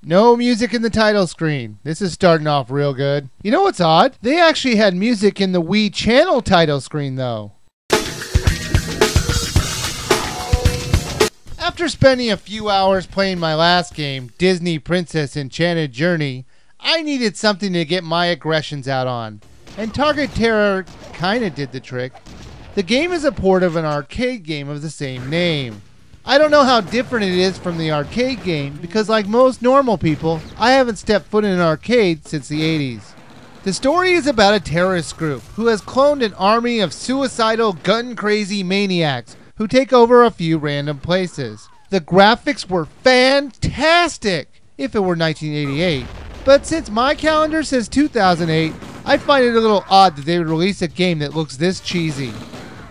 No music in the title screen. This is starting off real good. You know what's odd? They actually had music in the Wii channel title screen though. After spending a few hours playing my last game, Disney Princess Enchanted Journey, I needed something to get my aggressions out on. And Target Terror kinda did the trick. The game is a port of an arcade game of the same name. I don't know how different it is from the arcade game because like most normal people, I haven't stepped foot in an arcade since the 80s. The story is about a terrorist group who has cloned an army of suicidal, gun-crazy maniacs who take over a few random places. The graphics were fantastic if it were 1988, but since my calendar says 2008, I find it a little odd that they would release a game that looks this cheesy.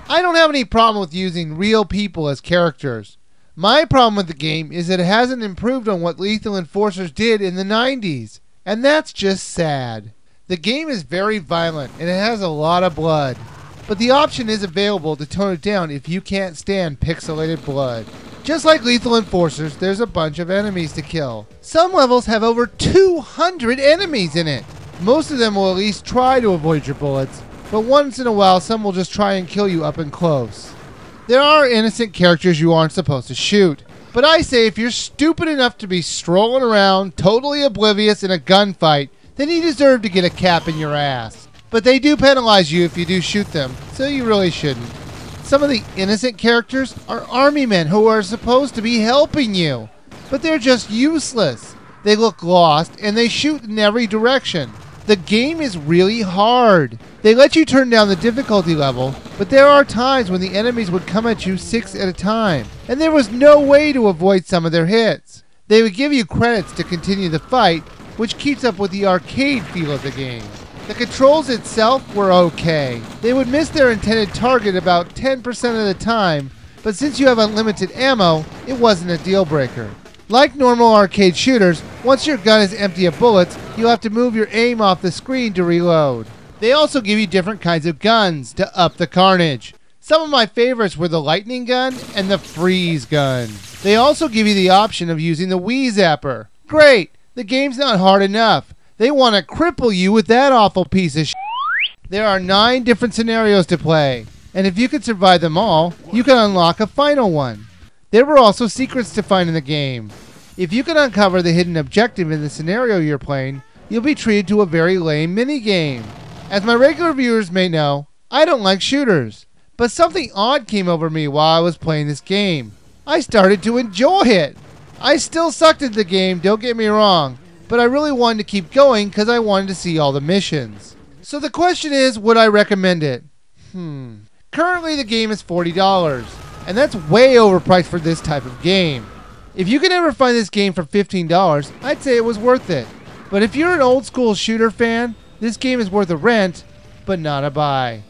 I don't have any problem with using real people as characters. My problem with the game is that it hasn't improved on what Lethal Enforcers did in the 90s, and that's just sad. The game is very violent and it has a lot of blood, but the option is available to tone it down if you can't stand pixelated blood. Just like Lethal Enforcers, there's a bunch of enemies to kill. Some levels have over 200 enemies in it. Most of them will at least try to avoid your bullets, but once in a while some will just try and kill you up and close. There are innocent characters you aren't supposed to shoot, but I say if you're stupid enough to be strolling around totally oblivious in a gunfight, then you deserve to get a cap in your ass. But they do penalize you if you do shoot them, so you really shouldn't. Some of the innocent characters are army men who are supposed to be helping you, but they're just useless. They look lost and they shoot in every direction. The game is really hard. They let you turn down the difficulty level, but there are times when the enemies would come at you 6 at a time, and there was no way to avoid some of their hits. They would give you credits to continue the fight, which keeps up with the arcade feel of the game. The controls itself were okay. They would miss their intended target about 10% of the time, but since you have unlimited ammo, it wasn't a deal breaker. Like normal arcade shooters, once your gun is empty of bullets, you'll have to move your aim off the screen to reload. They also give you different kinds of guns to up the carnage. Some of my favorites were the lightning gun and the freeze gun. They also give you the option of using the Wiiviewer. Great! The game's not hard enough. They want to cripple you with that awful piece of shit. There are 9 different scenarios to play, and if you can survive them all, you can unlock a final one. There were also secrets to find in the game. If you can uncover the hidden objective in the scenario you're playing, you'll be treated to a very lame minigame. As my regular viewers may know, I don't like shooters, but something odd came over me while I was playing this game. I started to enjoy it. I still sucked at the game, don't get me wrong, but I really wanted to keep going because I wanted to see all the missions. So the question is, would I recommend it? Currently the game is $40, and that's way overpriced for this type of game. If you can ever find this game for $15, I'd say it was worth it. But if you're an old school shooter fan, this game is worth a rent, but not a buy.